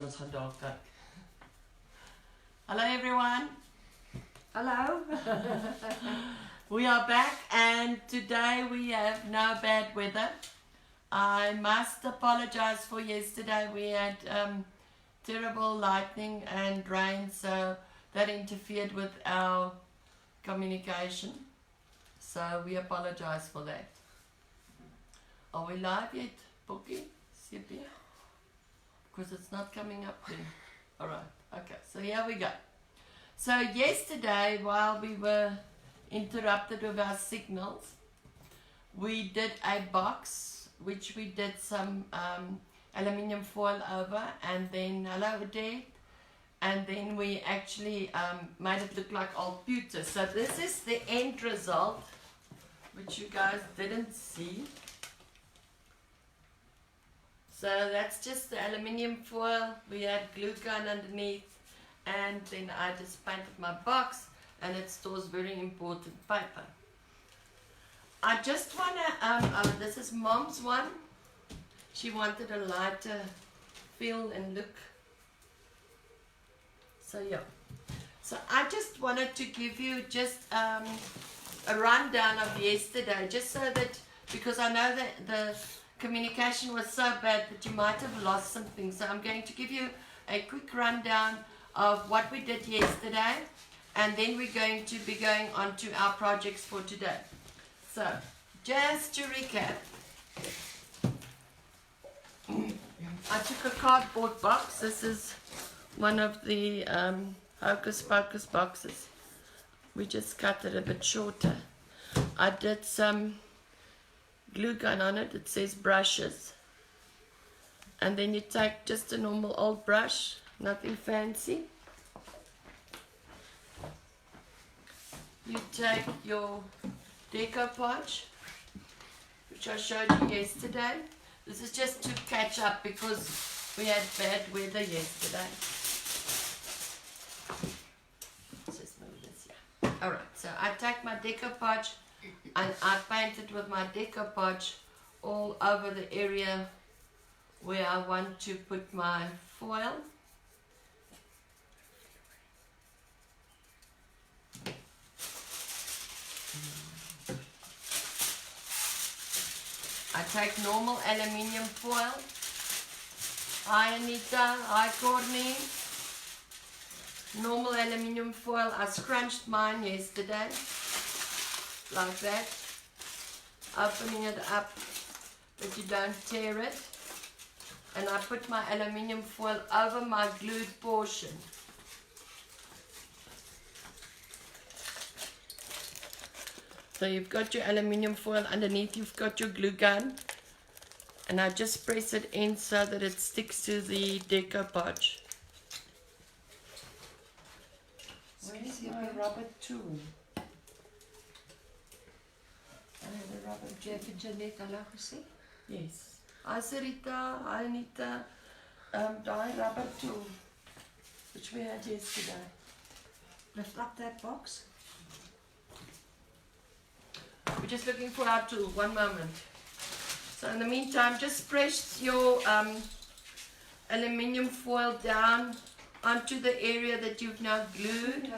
Hello everyone. Hello. We are back and today we have no bad weather. I must apologize for yesterday. We had terrible lightning and rain, so that interfered with our communication. So we apologize for that. Are we live yet, Bookie? CP? Because it's not coming up then. Alright, okay, so here we go. So yesterday, while we were interrupted with our signals, we did a box which we did some aluminium foil over, and then hello Uday, and then we actually made it look like old pewter. So this is the end result, which you guys didn't see. So that's just the aluminium foil. We had glue gun underneath, and then I just painted my box, and it stores very important paper. I just wanna, this is Mom's one. She wanted a lighter feel and look. So yeah. So I just wanted to give you just a rundown of yesterday, just so that, because I know that the communication was so bad that you might have lost something. So I'm going to give you a quick rundown of what we did yesterday, and then we're going to be going on to our projects for today. So just to recap, I took a cardboard box. This is one of the Hocus Pocus boxes. We just cut it a bit shorter. I did some glue gun on it. It says brushes, and then you take just a normal old brush, nothing fancy. You take your Deco Podge, which I showed you yesterday. This is just to catch up because we had bad weather yesterday. Let's just move this here. Alright, so I take my Deco Podge and I painted with my Deco Podge all over the area where I want to put my foil. I take normal aluminium foil, hi Anita, hi Courtney, normal aluminium foil. I scrunched mine yesterday, like that, opening it up that you don't tear it, and I put my aluminium foil over my glued portion. So you've got your aluminium foil underneath, you've got your glue gun, and I just press it in so that it sticks to the Deco Podge. Where is my rubber tool? Jeff and Jeanette, hallo gesê? Yes. Hi Sarita, hi Anita. Die rubber tool, which we had yesterday. Lift up that box. We're just looking for our tool, one moment. So in the meantime, just press your aluminium foil down onto the area that you've now glued.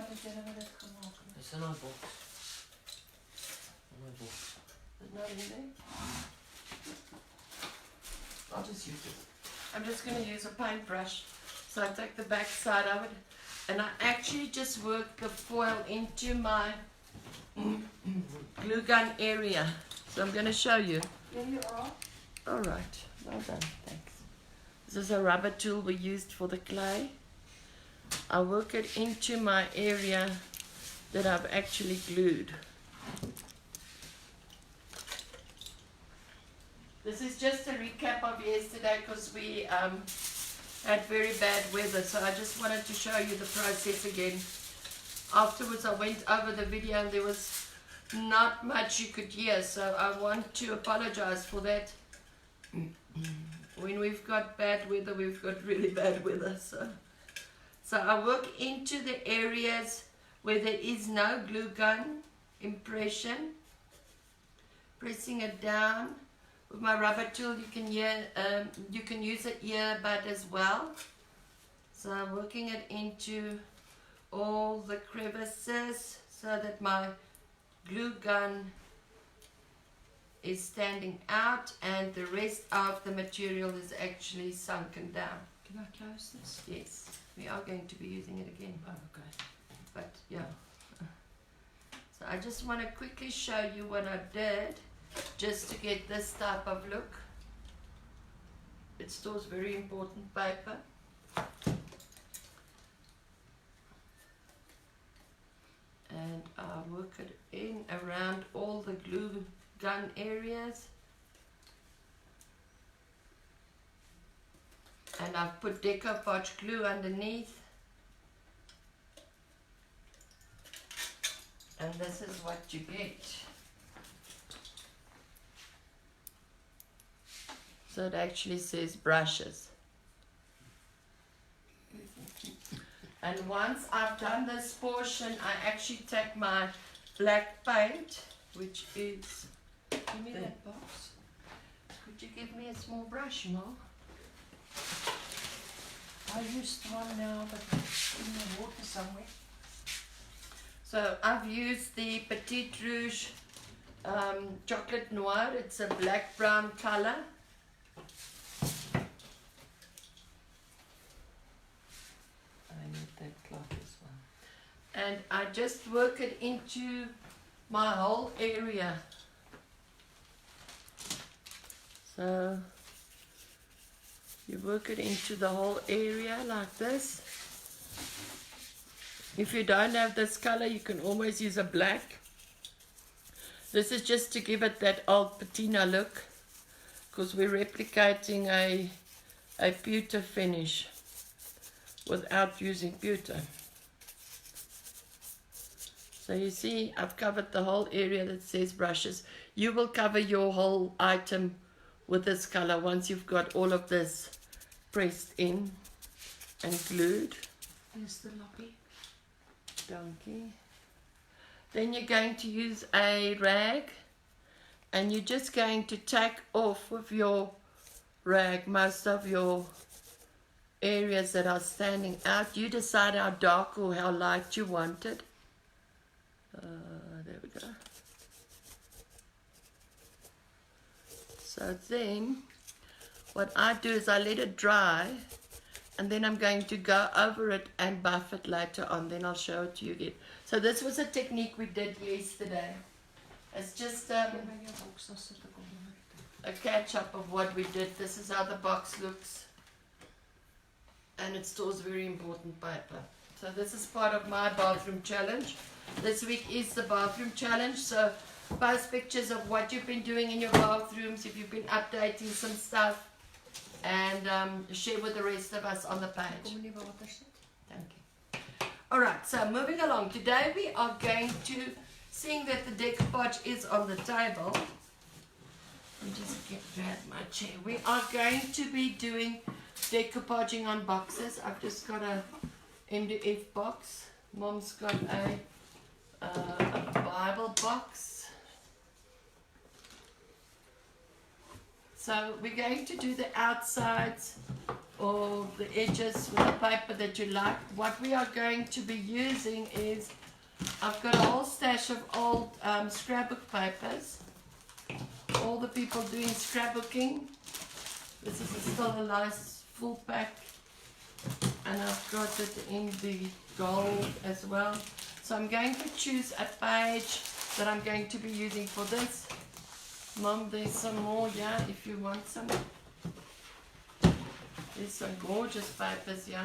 It's in our box. In my box. There's no in there. I'll just use it. I'm just going to use a paintbrush. So I take the back side of it, and I actually just work the foil into my glue gun area. So I'm going to show you. Here you are. Alright, well done, thanks. This is a rubber tool we used for the clay. I work it into my area that I've actually glued. This is just a recap of yesterday because we had very bad weather, so I just wanted to show you the process again. Afterwards I went over the video and there was not much you could hear, so I want to apologize for that. When we've got bad weather, we've got really bad weather. So I work into the areas where there is no glue gun impression, pressing it down. With my rubber tool, you can use it earbud as well. So I'm working it into all the crevices so that my glue gun is standing out and the rest of the material is actually sunken down. Can I close this? Yes, we are going to be using it again. Oh, okay. But yeah. So I just want to quickly show you what I did just to get this type of look. It stores very important paper. And I work it in around all the glue gun areas. And I've put Deco Podge glue underneath. And this is what you get. So it actually says brushes. And once I've done this portion, I actually take my black paint, which is... Give me that box. Could you give me a small brush, Mo? I used one now, but it's in the water somewhere. So I've used the Petite Rouge Chocolate Noir. It's a black-brown color. I need that cloth as well. And I just work it into my whole area. So you work it into the whole area like this. If you don't have this color, you can always use a black. This is just to give it that old patina look, because we're replicating a pewter finish without using pewter. So you see, I've covered the whole area that says brushes. You will cover your whole item with this color once you've got all of this pressed in and glued. There's the lobby. Donkey. Then you're going to use a rag and you're just going to take off with your rag most of your areas that are standing out. You decide how dark or how light you want it. There we go. So then what I do is I let it dry, and then I'm going to go over it and buff it later on. Then I'll show it to you again. So this was a technique we did yesterday. It's just a catch up of what we did. This is how the box looks. And it stores very important paper. So this is part of my bathroom challenge. This week is the bathroom challenge. So post pictures of what you've been doing in your bathrooms, if you've been updating some stuff, and share with the rest of us on the page. Thank you. Alright, so moving along. Today we are going to, seeing that the Deco Podge is on the table, let me just grab my chair. We are going to be doing Deco Podging on boxes. I've just got a MDF box. Mom's got a Bible box. So we're going to do the outsides or the edges with the paper that you like. What we are going to be using is, I've got a whole stash of old scrapbook papers. All the people doing scrapbooking. This is still a nice full pack. And I've got it in the gold as well. So I'm going to choose a page that I'm going to be using for this. Mom, there's some more, yeah, if you want some. There's some gorgeous papers, yeah.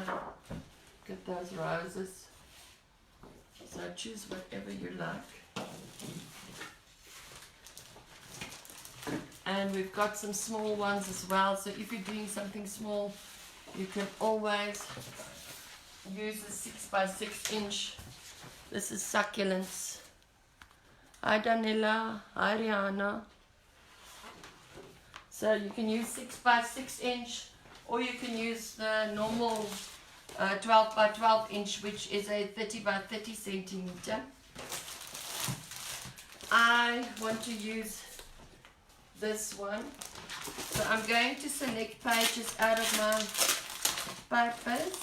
Look at those roses. So choose whatever you like. And we've got some small ones as well. So if you're doing something small, you can always use a 6x6 inch. This is succulents. Hi Danila, hi Rihanna. So you can use 6x6 inch, or you can use the normal 12x12 inch, which is a 30x30 centimeter. I want to use this one. So I'm going to select pages out of my papers.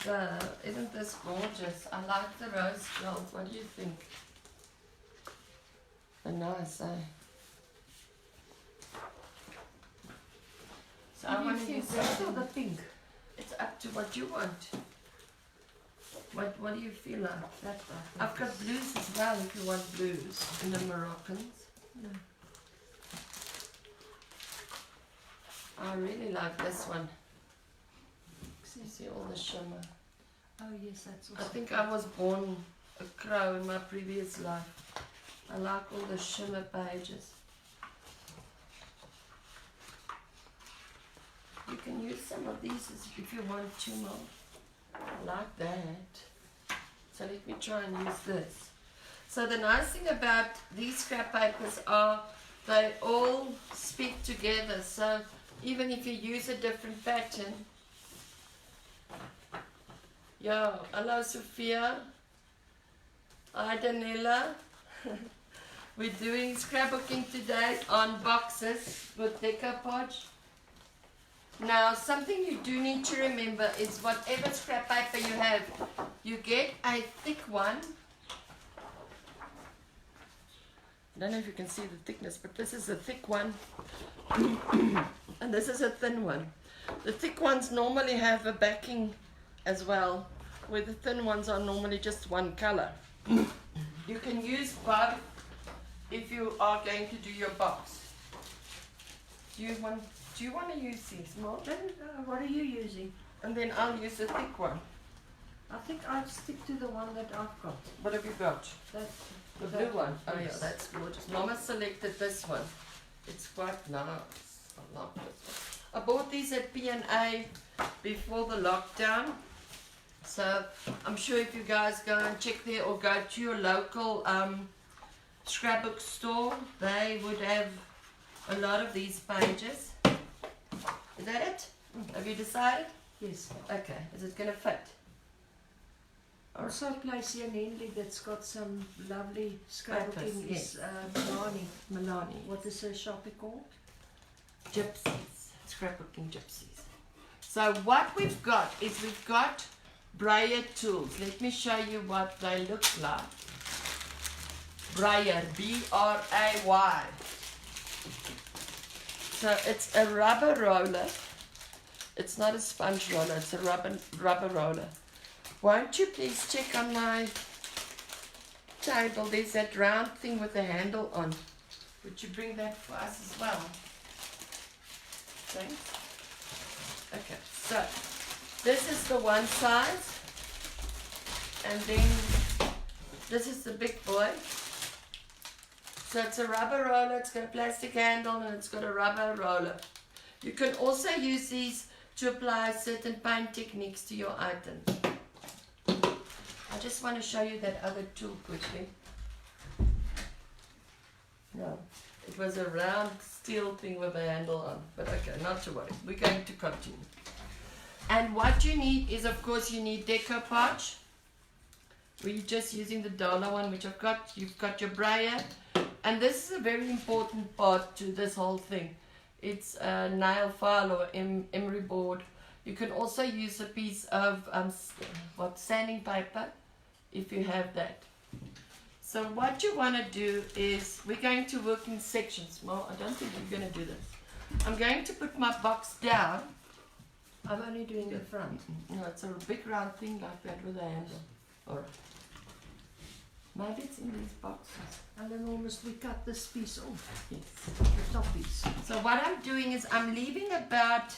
So, isn't this gorgeous? I like the rose gold. What do you think? They're nice, eh? So I want to use that or the something. pink? It's up to what you want. What do you feel like? That I've got blues as well if you want blues in the Moroccans. No. I really like this one. You see all the shimmer. Oh yes, that's I also. think I was born a crow in my previous life. I like all the shimmer pages. You can use some of these if you want to more. I like that. So let me try and use this. So the nice thing about these scrap papers are they all speak together. So even if you use a different pattern. Yo, hello Sophia. Hi Danila. We're doing scrapbooking today on boxes with Deco Podge. Now, something you do need to remember is whatever scrap paper you have, you get a thick one. I don't know if you can see the thickness, but this is a thick one. And this is a thin one. The thick ones normally have a backing as well, where the thin ones are normally just one color. You can use both if you are going to do your box. Do you want to use these more? What are you using? And then I'll use the thick one. I think I'll stick to the one that I've got. What have you got? That, The blue one. Oh yeah, yes. that's gorgeous. Mama selected this one. It's quite nice. I love this one. I bought these at P&A before the lockdown. So I'm sure if you guys go and check there or go to your local scrapbook store, they would have a lot of these pages. Is that it? Have you decided? yes. Okay. Is it going to fit? Also a place here in Henley that's got some lovely scrapbooking Yes. is Milani. Milani. What is her shop called? Gypsies. Scrapbooking gypsies. So what we've got is we've got brayer tools. Let me show you what they look like. Brayer. B-R-A-Y. So it's a rubber roller. It's not a sponge roller. It's a rubber roller. Won't you please check on my table? There's that round thing with the handle on. Would you bring that for us as well? Thanks. Okay, so this is the one size. And then this is the big boy. So it's a rubber roller, it's got a plastic handle and it's got a rubber roller. You can also use these to apply certain paint techniques to your items. I just want to show you that other tool quickly. No, it was a round steel thing with a handle on, but okay, not to worry. We're going to continue. And what you need is, of course, you need Deco Podge. We're just using the dollar one, which I've got. You've got your brayer. And this is a very important part to this whole thing. It's a nail file or emery board. You can also use a piece of sanding paper if you have that. So what you want to do is, we're going to work in sections. Well, I don't think you're going to do this. I'm going to put my box down. I'm only doing the front. No, it's a big round thing like that with a handle. Alright. Maybe it's in these boxes. And then almost we cut this piece off, Yes. the top piece. So what I'm doing is I'm leaving about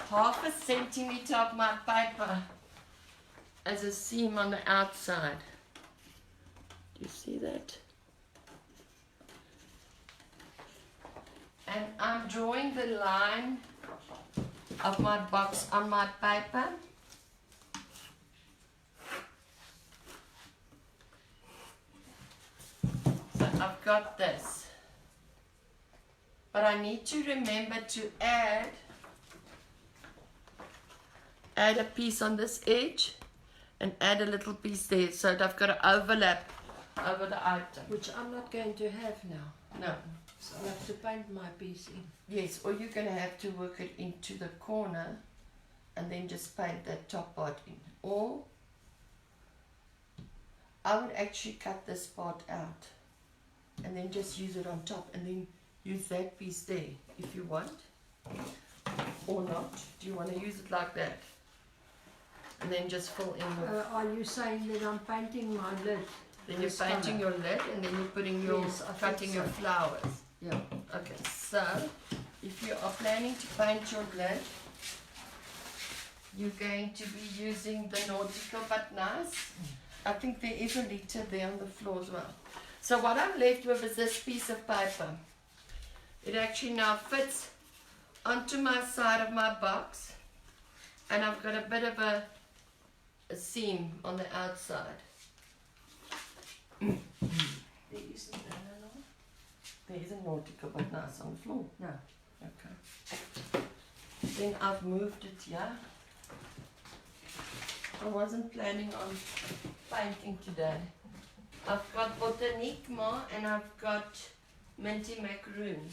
1/2 centimeter of my paper as a seam on the outside. Do you see that? And I'm drawing the line of my box on my paper. So I've got this. But I need to remember to add a piece on this edge and add a little piece there, so that I've got to overlap over the item. Which I'm not going to have now. No. So I'll have to paint my piece in. Yes, or you're going to have to work it into the corner and then just paint that top part in. Or I would actually cut this part out and then just use it on top, and then use that piece there if you want, or not. Do you want to use it like that and then just fill in with Are you saying that I'm painting my lid? then you're this painting colour? your lid, and then you're putting your Yes, I think cutting your so. flowers. Yeah. Okay, so if you are planning to paint your lid, you're going to be using the Nautical but Nice. I think there is a liter there on the floor as well. So what I'm left with is this piece of paper. It actually now fits onto my side of my box, and I've got a bit of a seam on the outside. There isn't that at all? There is a Nautical but Nice on the floor. No. Okay. Then I've moved it here. I wasn't planning on painting today. I've got Botanique Ma and I've got Minty Macaroon.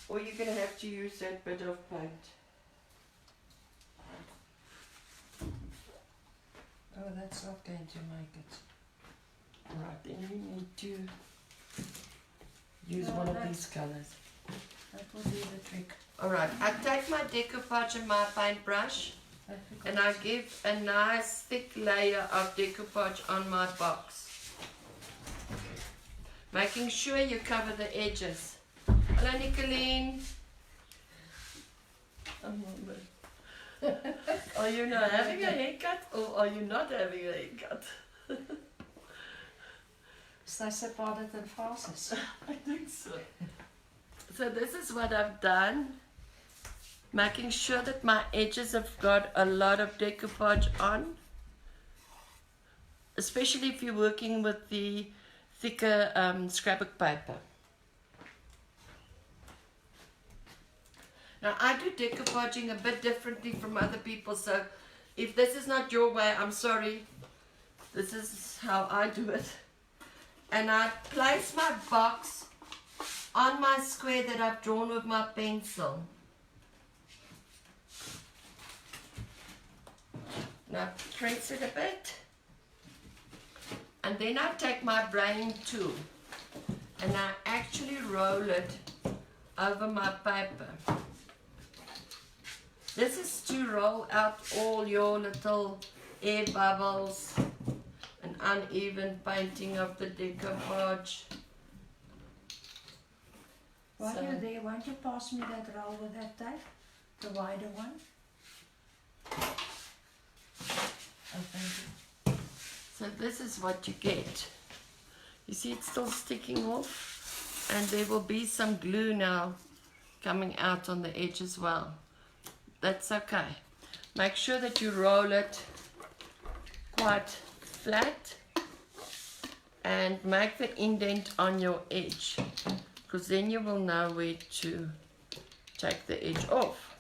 Or you're going to have to use that bit of paint. Oh, that's not going to make it. Right, then you need to use No, one of that's- these colours. That will do the trick. Alright, I take my Deco Podge and my paintbrush, I forgot. and I give a nice thick layer of Deco Podge on my box. Making sure you cover the edges. Hello, Nicolene. Are you not having a haircut, or are you not having a haircut? Sy separated in phases. I think so. So this is what I've done. Making sure that my edges have got a lot of decoupage on. Especially if you're working with the thicker scrapbook paper. Now I do decoupaging a bit differently from other people, so if this is not your way, I'm sorry. This is how I do it. And I place my box on my square that I've drawn with my pencil. Now press it a bit. And then I take my braiding tool and I actually roll it over my paper. This is to roll out all your little air bubbles and uneven painting of the decoupage. While So- you're there, won't you pass me that roll with that tape? The wider one? So this is what you get. You see it's still sticking off, and there will be some glue now coming out on the edge as well. That's okay. Make sure that you roll it quite flat and make the indent on your edge, because then you will know where to take the edge off.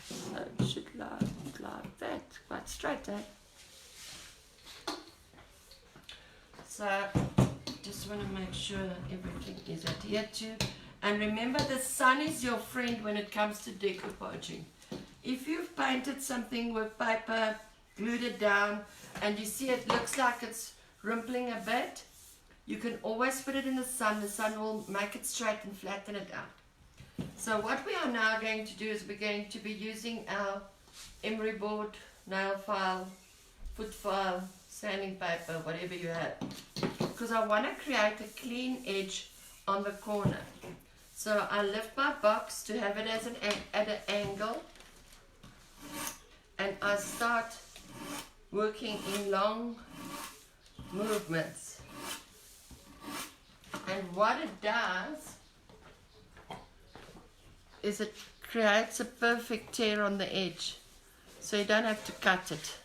So it should lie like that, quite straight, eh? So just want to make sure everything is adhered to. And remember, the sun is your friend when it comes to decoupaging. If you've painted something with paper, glued it down, and you see it looks like it's rimpling a bit, you can always put it in the sun. The sun will make it straight and flatten it out. So what we are now going to do is we're going to be using our emery board, nail file, foot file, sanding paper, whatever you have, because I want to create a clean edge on the corner. So I lift my box to have it as at an angle, and I start working in long movements. And what it does is it creates a perfect tear on the edge, so you don't have to cut it.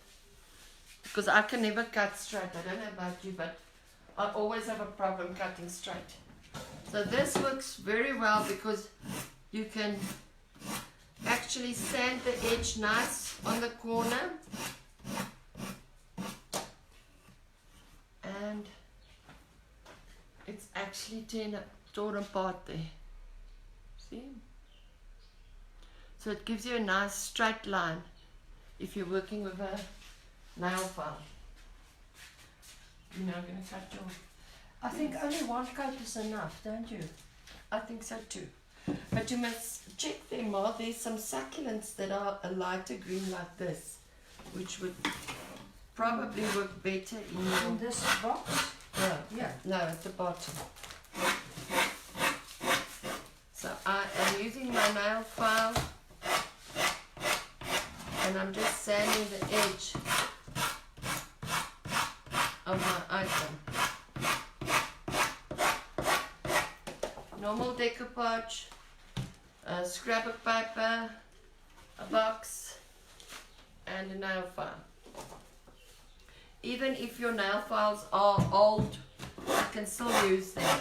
Because I can never cut straight. I don't know about you, but I always have a problem cutting straight. So this works very well because you can actually sand the edge nice on the corner. And it's actually torn apart there. See? So it gives you a nice straight line if you're working with a nail file. You're now going to cut your... I think only one coat is enough, don't you? I think so too. But you must check them out. There's some succulents that are a lighter green like this, which would probably work better in In your... this box? Yeah. No, at the bottom. So I am using my nail file and I'm just sanding the edge of my item. Normal Deco Podge, a scrapbook paper, a box, and a nail file. Even if your nail files are old, you can still use them.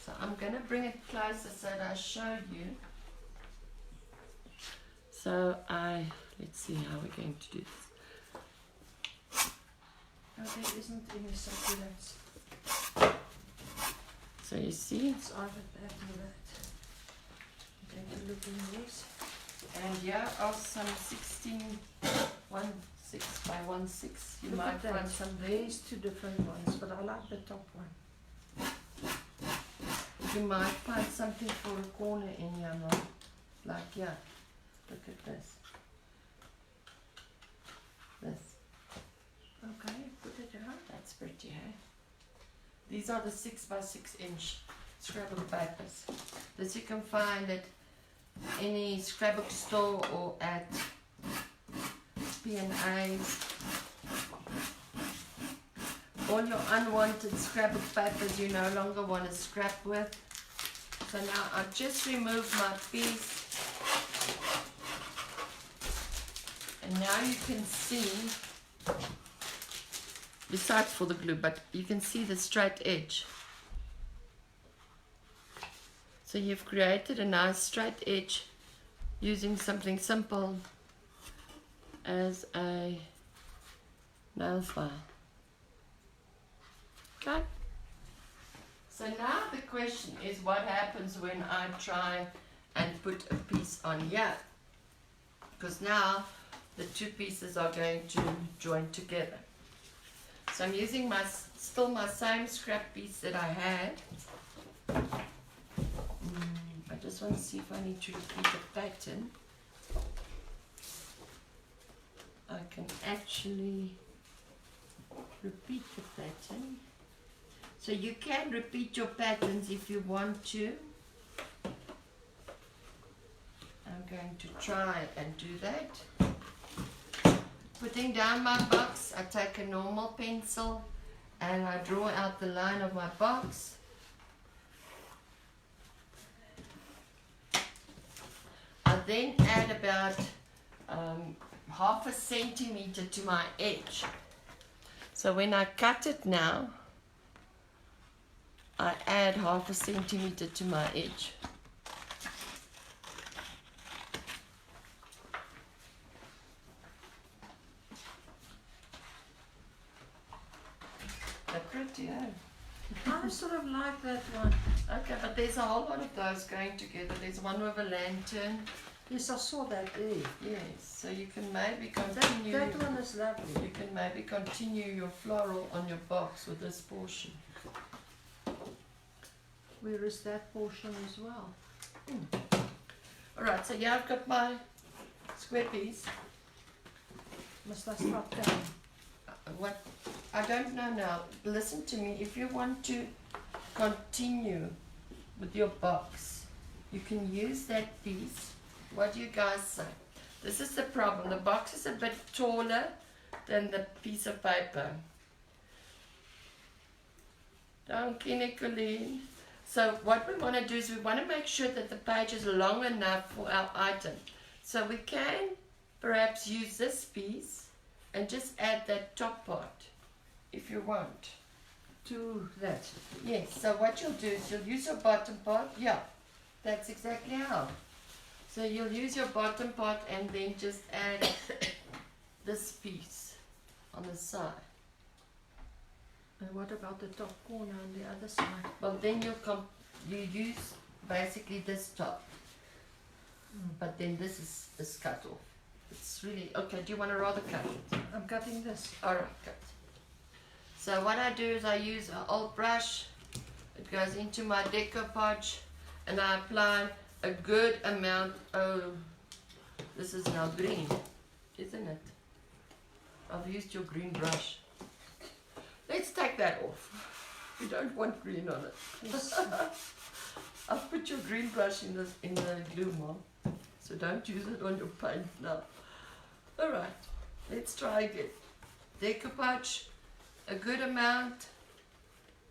So I'm going to bring it closer so that I show you. So let's see how we're going to do this. No, there isn't any succulents. So you see, It's either that or that. I'm going to look in this. and here are some 16 1/6 by 1/6. You Look might at that. find some there. There's two different ones, but I like the top one. You might find something for a corner in here, Mom. Like here. Look at this. This. Okay, put it out. That's pretty, eh? These are the 6 by 6 inch scrapbook papers. This you can find at any scrapbook store or at P&A's. All your unwanted scrapbook papers you no longer want to scrap with. So now I just remove my piece. And now you can see, besides for the glue, but you can see the straight edge. So you've created a nice straight edge using something simple as a nail file. Okay? So now the question is, what happens when I try and put a piece on here? Because now the two pieces are going to join together. So I'm using still my same scrap piece that I had. I just want to see if I need to repeat the pattern. I can actually repeat the pattern. So you can repeat your patterns if you want to. I'm going to try and do that. Putting down my box, I take a normal pencil and I draw out the line of my box. I then add about half a centimeter to my edge. So when I cut it now, I add half a centimeter to my edge. They're pretty, eh? I sort of like that one. Okay, but there's a whole lot of those going together. There's one with a lantern. Yes, I saw that there. Yes, so you can maybe continue. That one is lovely. You can maybe continue your floral on your box with this portion. Where is that portion as well? Alright, so here I've got my square piece. Must I stop down? What I don't know now, listen to me, if you want to continue with your box, you can use that piece. What do you guys say? This is the problem. The box is a bit taller than the piece of paper. Dankie, Nicoline. So what we want to do is we want to make sure that the page is long enough for our item. So we can perhaps use this piece and just add that top part if you want. To that. Yes, so what you'll do is you'll use your bottom part. Yeah, that's exactly how. So you'll use your bottom part and then just add this piece on the side. And what about the top corner on the other side? Well, then you use basically this top, but then this is cut off. It's really okay. Do you want to rather cut it? I'm cutting this. Alright, cut. So what I do is I use an old brush. It goes into my Deco Podge, and I apply a good amount. Oh, this is now green, isn't it? I've used your green brush. Let's take that off. You don't want green on it. Yes. I've put your green brush in the glue, Mom. So don't use it on your paint now. Alright, let's try again. Decoupage a good amount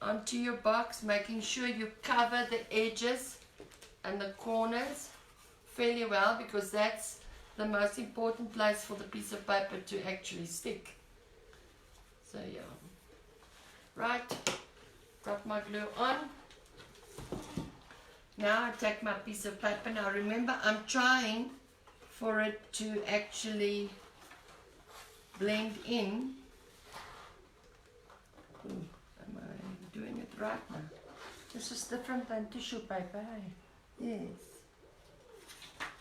onto your box, making sure you cover the edges and the corners fairly well, because that's the most important place for the piece of paper to actually stick. So yeah. Right, got my glue on. Now I take my piece of paper. Now remember, I'm trying for it to actually blend in. Ooh, am I doing it right now? This is different than tissue paper, eh? Yes.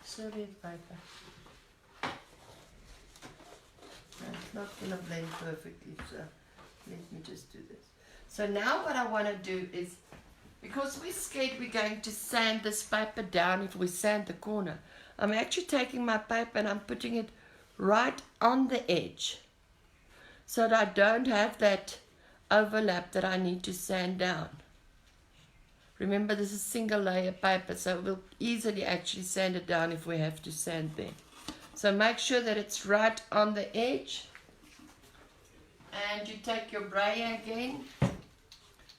Serviette paper. It's not going to blend perfectly, so let me just do this. So now what I want to do is, because we're scared we're going to sand this paper down if we sand the corner, I'm actually taking my paper and I'm putting it right on the edge so that I don't have that overlap that I need to sand down. Remember, this is single layer paper, so we'll easily actually sand it down if we have to sand there. So make sure that it's right on the edge, and you take your brayer again,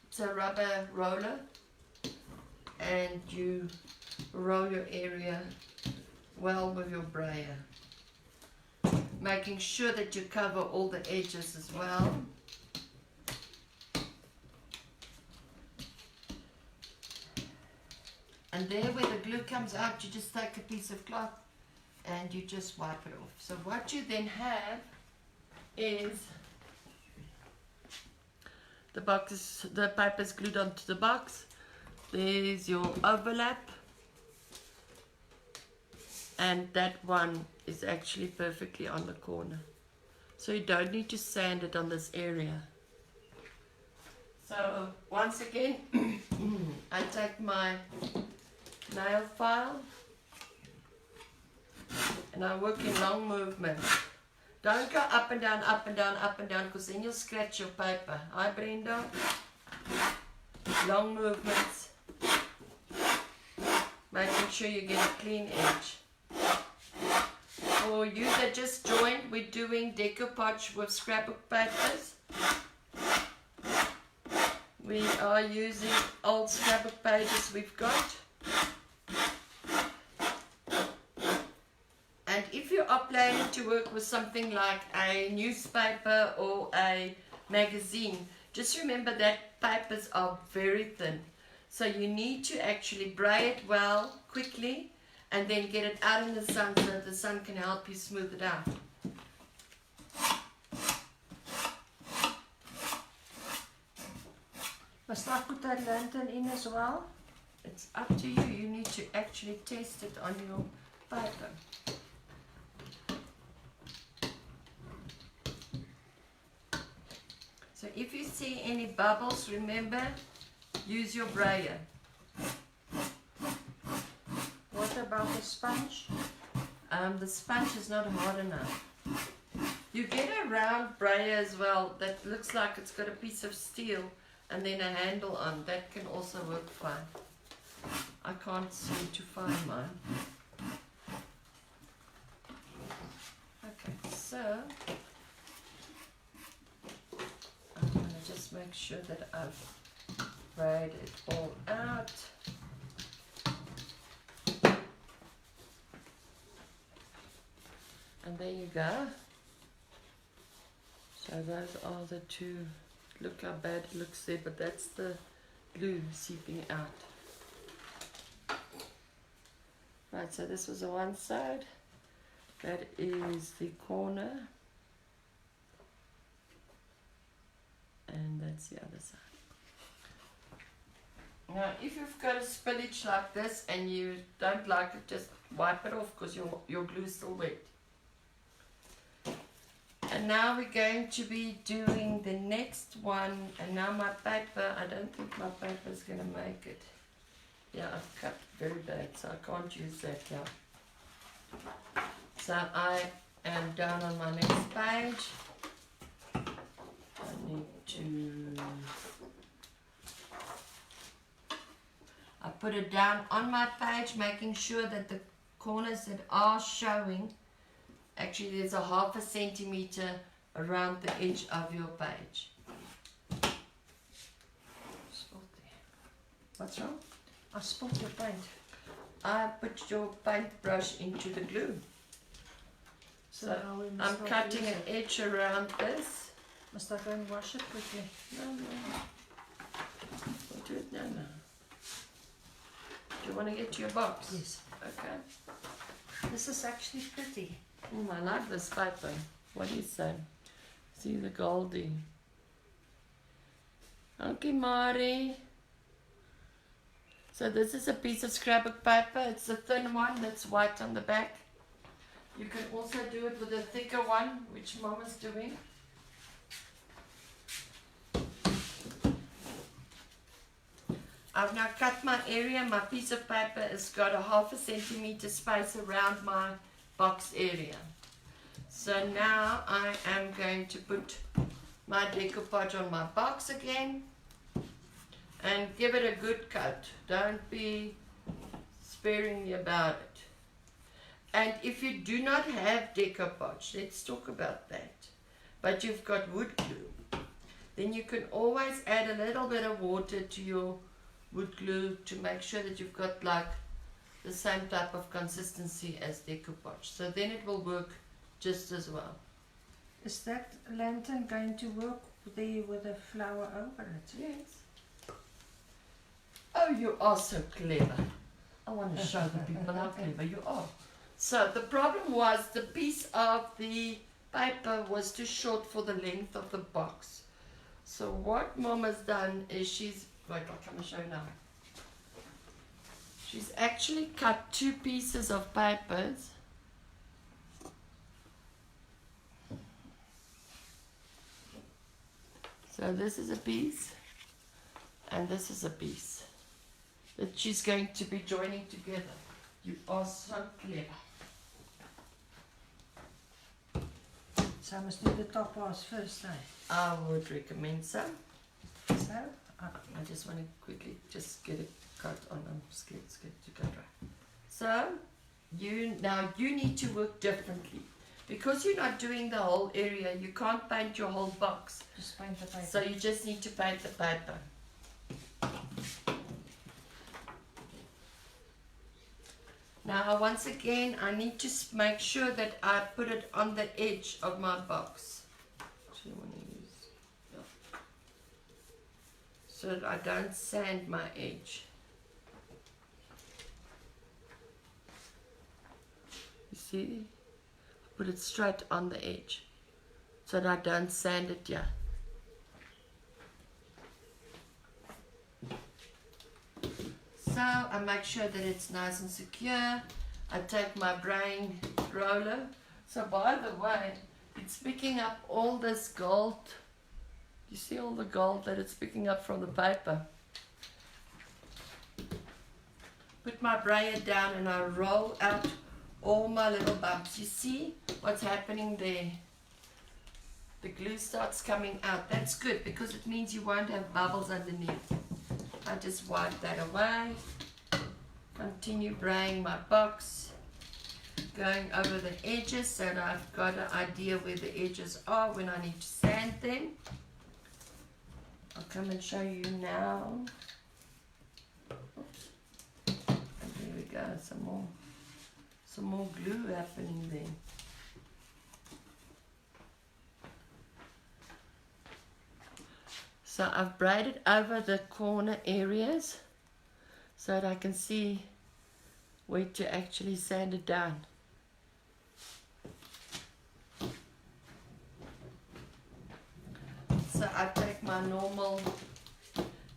it's a rubber roller, and you roll your area well with your brayer, making sure that you cover all the edges as well. And there where the glue comes out, you just take a piece of cloth and you just wipe it off. So what you then have is the paper's glued onto the box. There's your overlap, and that one is actually perfectly on the corner. So you don't need to sand it on this area. So once again, I take my nail file and I work in long movements. Don't go up and down, up and down, up and down, because then you'll scratch your paper. Hi Brenda. Long movements, making sure you get a clean edge. For you that just joined, we're doing decoupage with scrapbook papers. We are using old scrapbook pages we've got. And if you are planning to work with something like a newspaper or a magazine, just remember that papers are very thin. So you need to actually braid it well, quickly, and then get it out in the sun so that the sun can help you smooth it out. Must I put that lantern in as well? It's up to you. You need to actually test it on your paper. So if you see any bubbles, remember, use your brayer. What about the sponge? The sponge is not hard enough. You get a round brayer as well that looks like it's got a piece of steel and then a handle on. That can also work fine. I can't seem to find mine. Okay, so I'm going to just make sure that I've braided it all out. And there you go. So those are the two. Look how bad it looks there, but that's the glue seeping out. Right, so this was the one side. That is the corner. And that's the other side. Now, if you've got a spillage like this and you don't like it, just wipe it off because your glue's still wet. And now we're going to be doing the next one. And now my paper, I don't think my paper is going to make it. Yeah, I've cut very bad, so I can't use that now. So I am down on my next page. I need to... I put it down on my page, making sure that the corners that are showing, actually there's a 1/2 centimeter around the edge of your page. What's wrong? I spilled your paint. I put your paintbrush into the glue. So now we must I'm not cutting use an it. edge around this. Must I go and wash it quickly? No. We'll do it now. Do you want to get to your box? Yes. Okay. This is actually pretty. I like this paper. What do you say? See the goldie. Okay, Mari. So this is a piece of scrapbook paper. It's a thin one that's white on the back. You can also do it with a thicker one, which Mama's doing. I've now cut my area. My piece of paper has got a 1/2 centimeter space around my box area. So now I am going to put my Deco Podge on my box again and give it a good cut. Don't be sparing me about it. And if you do not have Deco Podge, let's talk about that, but you've got wood glue, then you can always add a little bit of water to your wood glue to make sure that you've got like the same type of consistency as Deco Podge. So then it will work just as well. Is that lantern going to work there with a flower over it? Yes. Oh, you are so clever. I want to show the people how clever you are. So the problem was the piece of the paper was too short for the length of the box. So what Mama's done is she's, wait, I'll come and show you now. She's actually cut 2 pieces of papers. So this is a piece and this is a piece that she's going to be joining together. You are so clever. So I must do the top halves first, eh? I would recommend so. So, I just want to quickly just get it cut on. I'm scared to cut right. So you need to work differently. Because you're not doing the whole area, you can't paint your whole box. just paint the paper. So you just need to paint the paper. Now once again, I need to make sure that I put it on the edge of my box. Actually, I want to use, yeah. So that I don't sand my edge. You see? Put it straight on the edge so that I don't sand it here. So I make sure that it's nice and secure. I take my brain roller. So by the way, it's picking up all this gold. You see all the gold that it's picking up from the paper. Put my brayer down and I roll out all my little bumps. You see what's happening there? The glue starts coming out. That's good because it means you won't have bubbles underneath. I just wipe that away. Continue braying my box. Going over the edges so that I've got an idea where the edges are when I need to sand them. I'll come and show you now. Oops. And there we go, some more glue happening there. So I've braided over the corner areas so that I can see where to actually sand it down. So I take my normal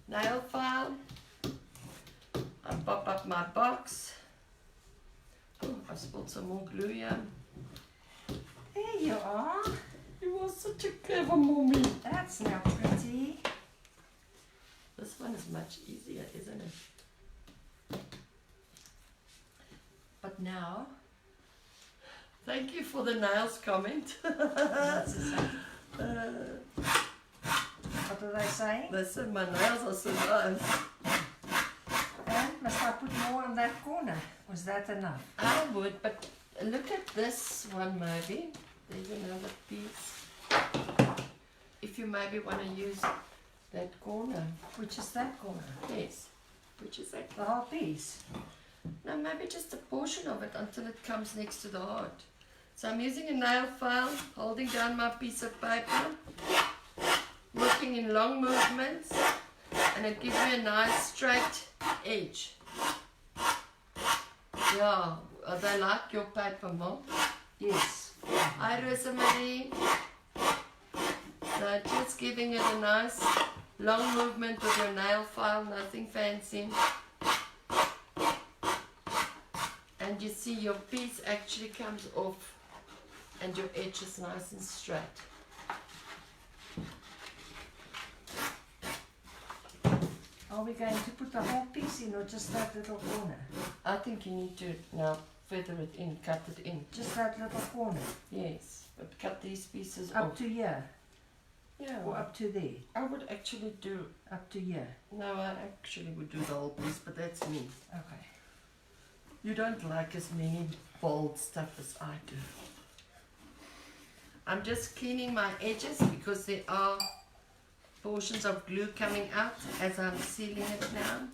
nail file pop up my box. Oh, I spilled some more glue here. There you are. You are such a clever mommy. That's now pretty. This one is much easier, isn't it? But now, Thank you for the nails comment. that's the same. What are they saying? They said my nails are so nice. And must I put more on that corner? Was that enough? I would, but look at this one maybe. There's another piece. If you maybe want to use that corner. Which is that corner? Yes. Which is that? The whole piece. No, maybe just a portion of it until it comes next to the heart. So I'm using a nail file, holding down my piece of paper, working in long movements, and it gives me a nice straight edge. Yeah, they like your paper, Mom. Yes. Hi, Rosemary. So just giving it a nice long movement with your nail file, nothing fancy. And you see your piece actually comes off and your edge is nice and straight. Are we going to put the whole piece in or just that little corner? I think you need to now feather it in, cut it in. Just that little corner? Yes, but cut these pieces Up off. to here? Yeah, Or up to there? I would actually do, Up to here. no, I actually would do the whole piece, but that's me. Okay. You don't like as many bold stuff as I do. I'm just cleaning my edges because there are portions of glue coming out as I'm sealing it now.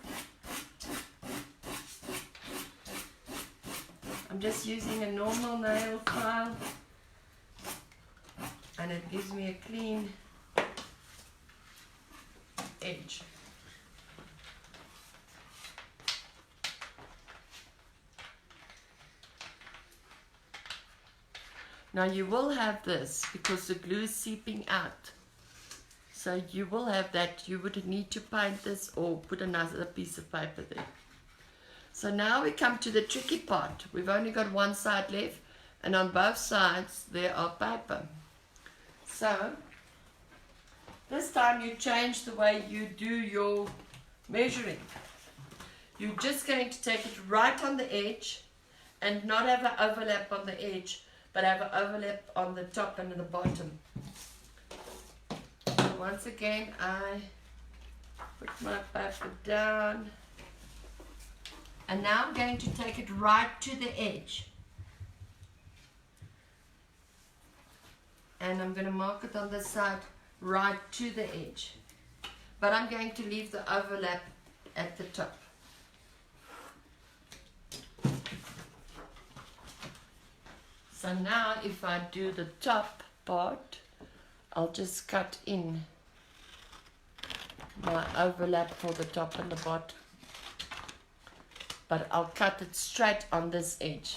I'm just using a normal nail file and it gives me a clean edge. Now you will have this because the glue is seeping out. So you will have that. You would need to paint this or put another piece of paper there. So now we come to the tricky part. We've only got one side left and on both sides there are paper. So this time you change the way you do your measuring. You're just going to take it right on the edge and not have an overlap on the edge, but have an overlap on the top and the bottom. So once again, I put my paper down. And now I'm going to take it right to the edge. And I'm going to mark it on this side right to the edge. But I'm going to leave the overlap at the top. So now if I do the top part, I'll just cut in my overlap for the top and the bottom. But I'll cut it straight on this edge.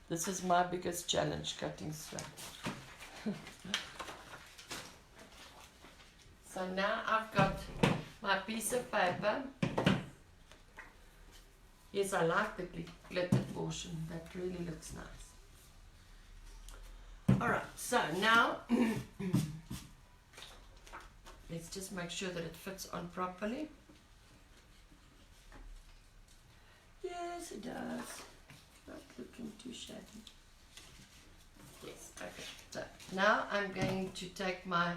This is my biggest challenge, cutting straight. So now I've got my piece of paper. Yes, I like the glittered portion. That really looks nice. Alright, so now let's just make sure that it fits on properly. Yes, it does. Not looking too shabby. Yes, okay. So now I'm going to take my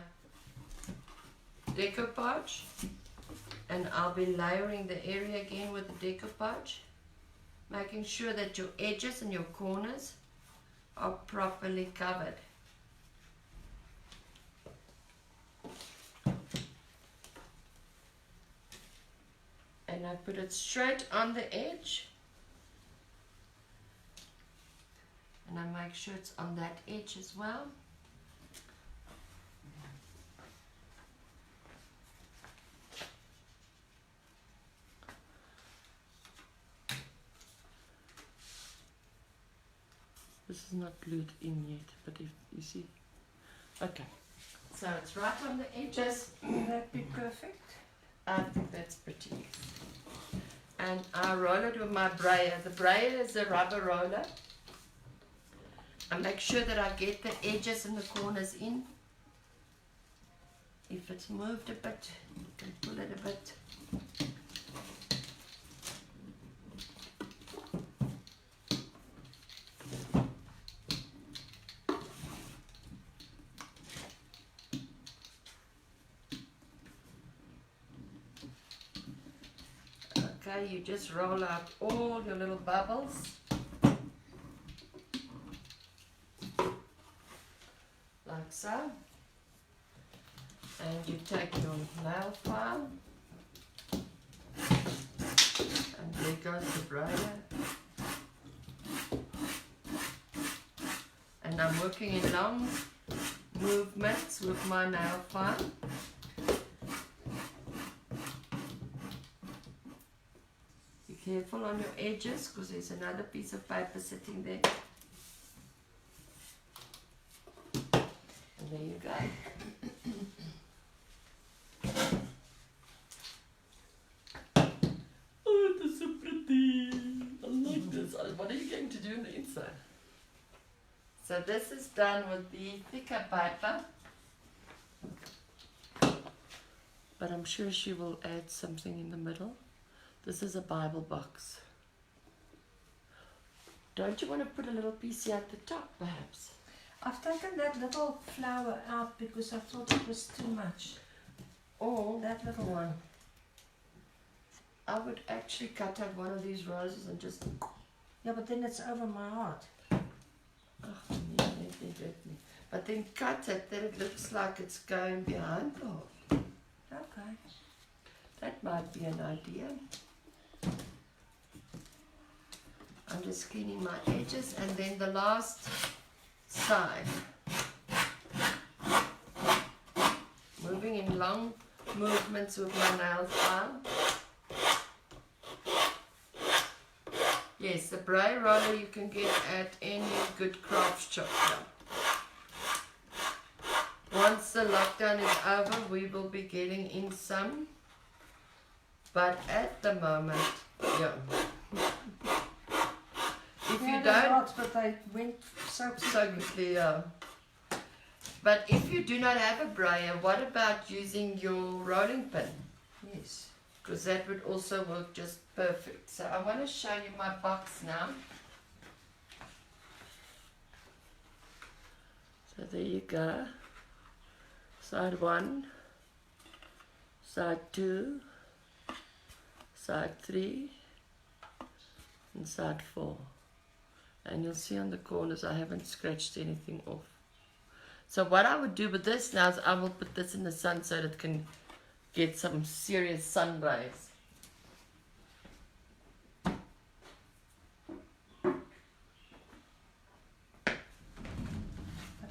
Deco Podge and I'll be layering the area again with the Deco Podge, making sure that your edges and your corners are properly covered. And I put it straight on the edge. And I make sure it's on that edge as well. This is not glued in yet, but if you see. Okay, so it's right on the edges. Will that be perfect? I think that's pretty and I roll it with my brayer. The brayer is a rubber roller. I make sure that I get the edges and the corners in. If it's moved a bit, you can pull it a bit. Okay, you just roll out all your little bubbles. Like so. And you take your nail file. And there goes the brayer. And I'm working in long movements with my nail file. Be careful on your edges because there's another piece of paper sitting there. And there you go. Oh, this is so pretty. I like this. What are you going to do on the inside? So this is done with the thicker paper. But I'm sure she will add something in the middle. This is a Bible box. Don't you want to put a little piece here at the top, perhaps? I've taken that little flower out because I thought it was too much. Or That little one. I would actually cut out one of these roses and just... Yeah, but then it's over my heart. Oh, yeah, definitely. But then cut it, then it looks like it's going behind the heart. Okay. That might be an idea. I'm just cleaning my edges, and then the last side. Moving in long movements with my nail file. Yes, the brayer roller you can get at any good craft shop now. Once the lockdown is over, we will be getting in some. But at the moment, yeah. If you don't, but they went so quickly, yeah. But if you do not have a brayer, what about using your rolling pin? Yes. Because that would also work just perfect. So I want to show you my box now. So there you go. Side 1, side 2, side 3, and side 4. And you'll see on the corners I haven't scratched anything off. So what I would do with this now is I will put this in the sun so that it can get some serious sun rays. I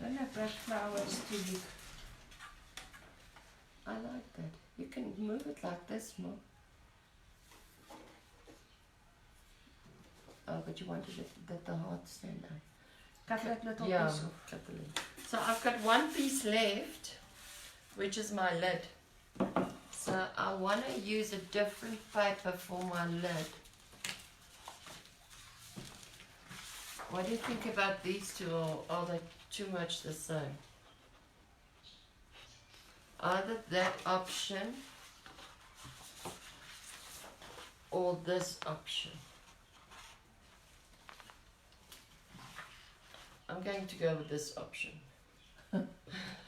don't know if that flower is too big. I like that. You can move it like this more. Oh, but you wanted it that the heart stand out. Cut that little Yeah, piece off. cut the lid. So I've got one piece left, which is my lid. So I want to use a different paper for my lid. What do you think about these two, or are they too much the same? Either that option or this option. I'm going to go with this option.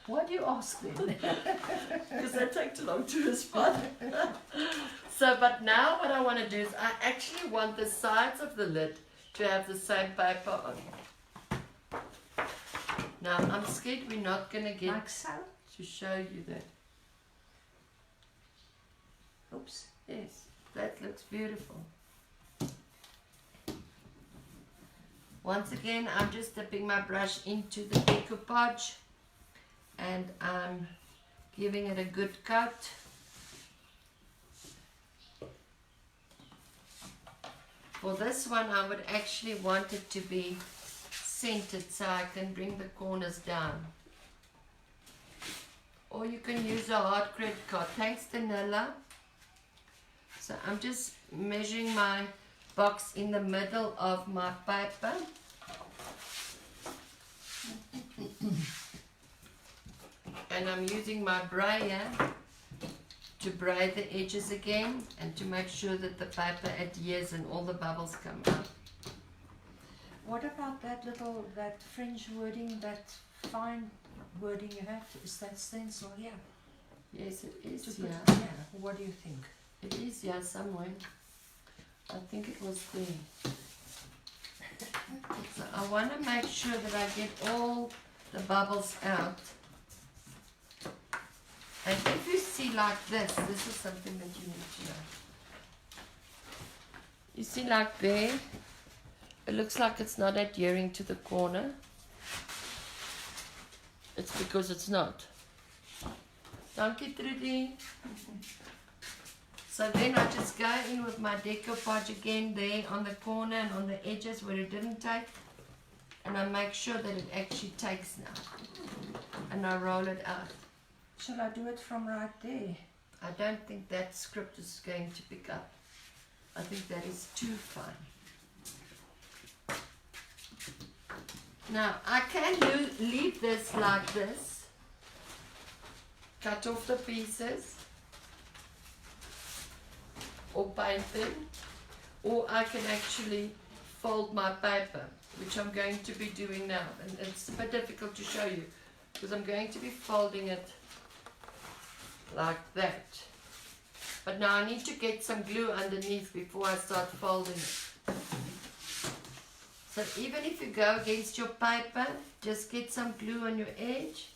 Why do you ask then? Because they take too long to respond. So, but now what I want to do is I actually want the sides of the lid to have the same paper on. Now, I'm scared we're not going to get Like so? to show you that. Oops. Yes, that looks beautiful. Once again, I'm just dipping my brush into the Deco Podge and I'm giving it a good coat. For this one, I would actually want it to be centered so I can bring the corners down. Or you can use a hard credit card. Thanks, Danila. So I'm just measuring my box in the middle of my paper. And I'm using my brayer to braid the edges again and to make sure that the paper adheres and all the bubbles come out. What about that fringe wording, that fine wording you have? Is that stencil here? Yes, it is. To put Yeah. it here. What do you think? It is, yeah, somewhere. I think it was there. So I want to make sure that I get all the bubbles out. And if you see like this is something that you need to know. You see like there, it looks like it's not adhering to the corner. It's because it's not. Dankie Trudy. So then I just go in with my Deco Podge again there on the corner and on the edges where it didn't take. And I make sure that it actually takes now. And I roll it out. Shall I do it from right there? I don't think that script is going to pick up. I think that is too fine. Now I can leave this like this. Cut off the pieces. Or paint them, or I can actually fold my paper, which I'm going to be doing now, and it's a bit difficult to show you because I'm going to be folding it like that. But now I need to get some glue underneath before I start folding it. So even if you go against your paper, just get some glue on your edge.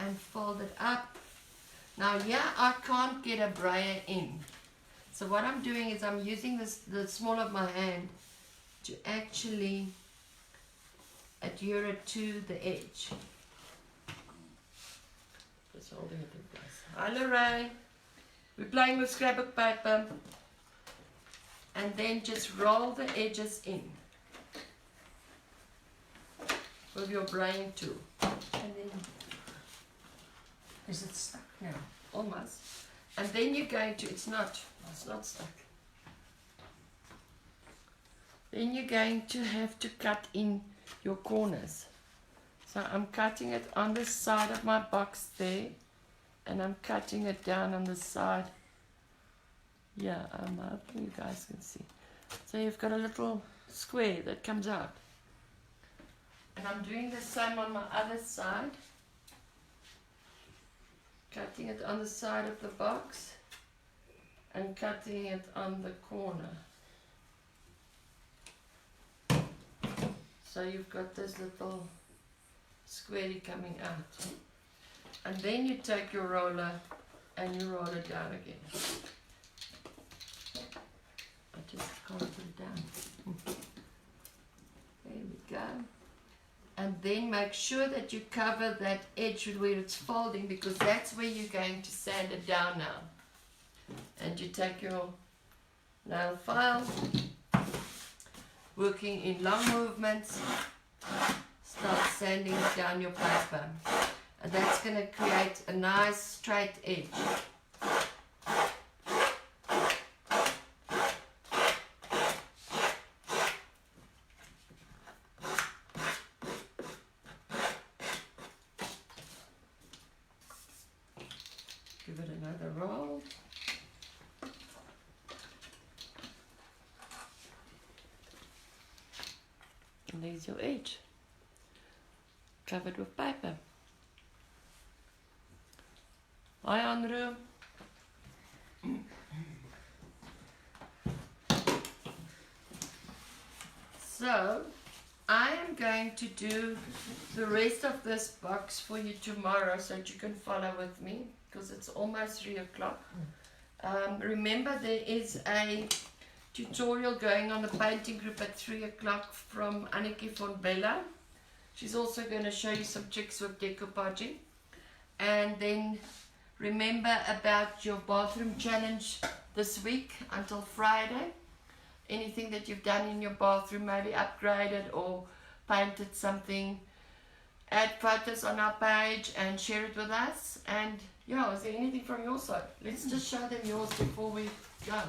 And fold it up. Now here I can't get a brayer in. So what I'm doing is I'm using the small of my hand to actually adhere it to the edge. Just holding it in place. Hi Lorraine. We're playing with scrapbook paper. And then just roll the edges in with your braying tool. And then, is it stuck now? Almost. And then you're going to, it's not stuck. Then you're going to have to cut in your corners. So I'm cutting it on the side of my box there, and I'm cutting it down on the side. Yeah, I'm hoping you guys can see. So you've got a little square that comes out. And I'm doing the same on my other side. Cutting it on the side of the box and cutting it on the corner. So you've got this little squarey coming out. And then you take your roller and you roll it down again. I just can't put it down. There we go. And then make sure that you cover that edge where it's folding, because that's where you're going to sand it down now. And you take your nail file, working in long movements, start sanding down your paper. And that's going to create a nice straight edge. Give it another roll. And there's your edge, covered with paper. Hi Andrew. So I am going to do the rest of this box for you tomorrow so that you can follow with me, because it's almost 3 o'clock. Remember, there is a tutorial going on the painting group at 3 o'clock from Anneke von Bella. She's also going to show you some tricks with Deco Podge. And then remember about your bathroom challenge this week until Friday. Anything that you've done in your bathroom, maybe upgraded or painted something. add photos on our page and share it with us. And yeah, is there anything from your side? Let's just show them yours before we go.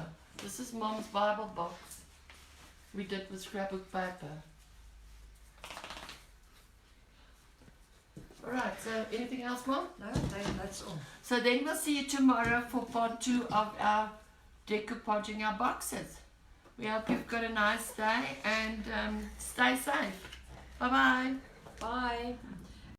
This is Mom's Bible box. We did with scrapbook paper. Alright, so anything else, Mom? No, that's all. So then we'll see you tomorrow for part 2 of our decoupaging our boxes. We hope you've got a nice day and stay safe. Bye-bye. Bye.